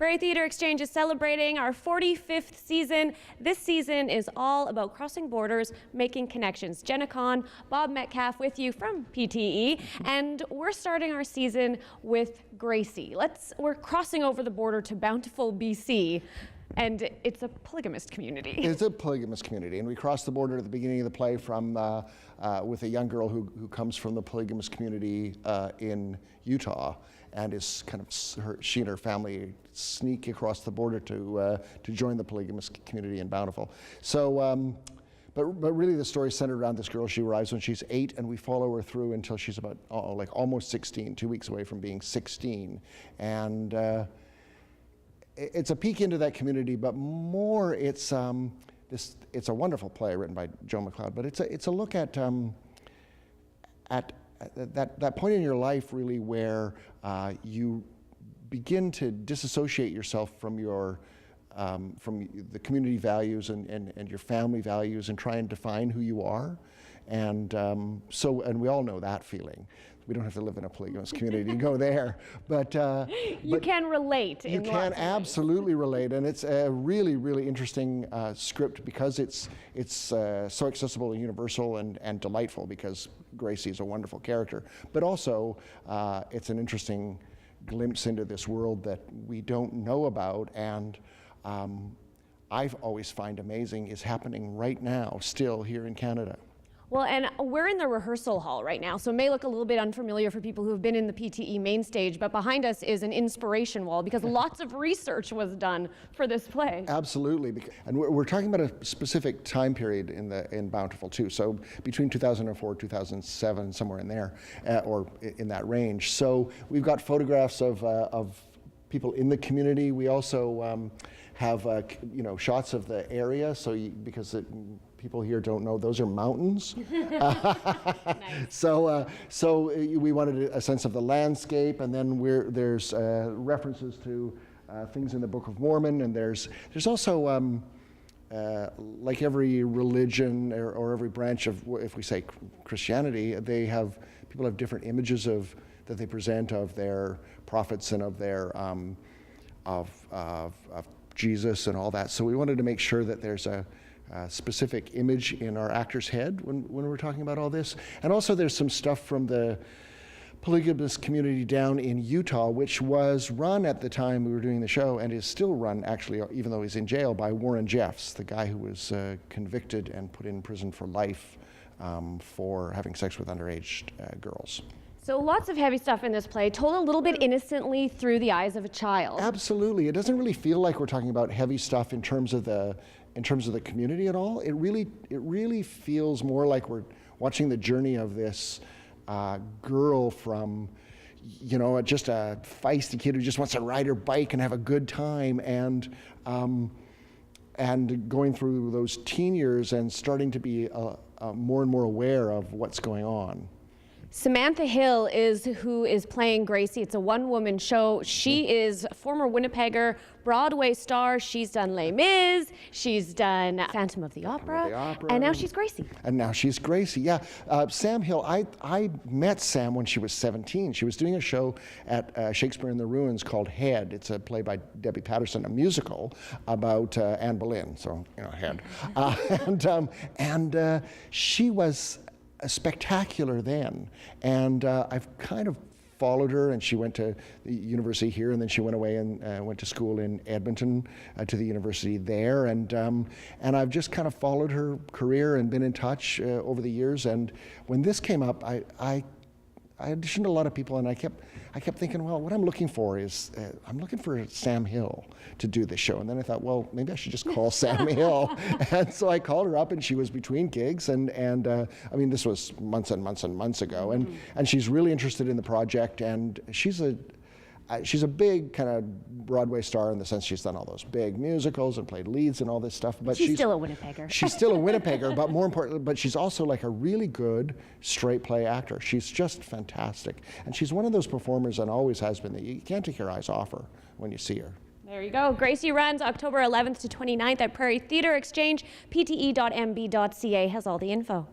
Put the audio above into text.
Prairie Theatre Exchange is celebrating our 45th season. This season is all about crossing borders, making connections. Jenna, Bob Metcalf with you from PTE, and we're starting our season with Gracie. We're crossing over the border to Bountiful, BC. And it's a polygamist community. It's a polygamist community, and we cross the border at the beginning of the play from with a young girl who comes from the polygamist community in Utah, and is kind of she and her family sneak across the border to join the polygamist community in Bountiful. So, but really the story is centered around this girl. She arrives when she's 8, and we follow her through until she's about like almost 16, 2 weeks away from being 16, and. It's a peek into that community, but more it's a wonderful play written by Joe McLeod, but it's a look at that point in your life really where you begin to disassociate yourself from the community values and your family values and try and define who you are, and we all know that feeling. We don't have to live in a polygamous community to go there, but you can relate. You can absolutely relate, and it's a really, really interesting script because it's so accessible and universal and delightful because Gracie is a wonderful character, but also it's an interesting glimpse into this world that we don't know about, and I've always find amazing is happening right now, still here in Canada. Well, and we're in the rehearsal hall right now, so it may look a little bit unfamiliar for people who have been in the PTE main stage, but behind us is an inspiration wall because lots of research was done for this play. Absolutely, and we're talking about a specific time period in Bountiful too, so between 2004 2007, somewhere in there, or in that range. So we've got photographs of people in the community. We also have shots of the area, so because people here don't know, those are mountains. Nice. So we wanted a sense of the landscape, and then there's references to things in the Book of Mormon, and there's also like every religion or every branch of, if we say Christianity, people have different images that they present of their prophets and of their of Jesus and all that. So we wanted to make sure that there's a specific image in our actor's head when we're talking about all this. And also there's some stuff from the polygamous community down in Utah, which was run at the time we were doing the show and is still run, actually, even though he's in jail, by Warren Jeffs, the guy who was convicted and put in prison for life for having sex with underage girls. So lots of heavy stuff in this play, told a little bit innocently through the eyes of a child. Absolutely. It doesn't really feel like we're talking about heavy stuff in terms of the community at all. It really feels more like we're watching the journey of this girl from, just a feisty kid who just wants to ride her bike and have a good time, and going through those teen years and starting to be more and more aware of what's going on. Samantha Hill is who is playing Gracie. It's a one-woman show. She is a former Winnipegger, Broadway star. She's done Les Mis. She's done Phantom of the Opera. And now she's Gracie. Yeah. Sam Hill, I met Sam when she was 17. She was doing a show at Shakespeare in the Ruins called Head. It's a play by Debbie Patterson, a musical about Anne Boleyn, so, Head. And she was spectacular then, and I've kind of followed her, and she went to the university here, and then she went away and went to school in Edmonton to the university there, and I've just kind of followed her career and been in touch over the years. And when this came up, I auditioned a lot of people, and I kept thinking, well, what I'm looking for is I'm looking for Sam Hill to do this show. And then I thought, well, maybe I should just call Sam Hill. And so I called her up, and she was between gigs, and I mean, this was months and months and months ago, and she's really interested in the project, and she's a big kind of Broadway star in the sense she's done all those big musicals and played leads and all this stuff. But she's still a Winnipegger. She's still a Winnipegger, but more importantly, but she's also like a really good straight play actor. She's just fantastic. And she's one of those performers, and always has been, that you can't take your eyes off her when you see her. There you go. Gracie runs October 11th to 29th at Prairie Theatre Exchange. PTE.mb.ca has all the info.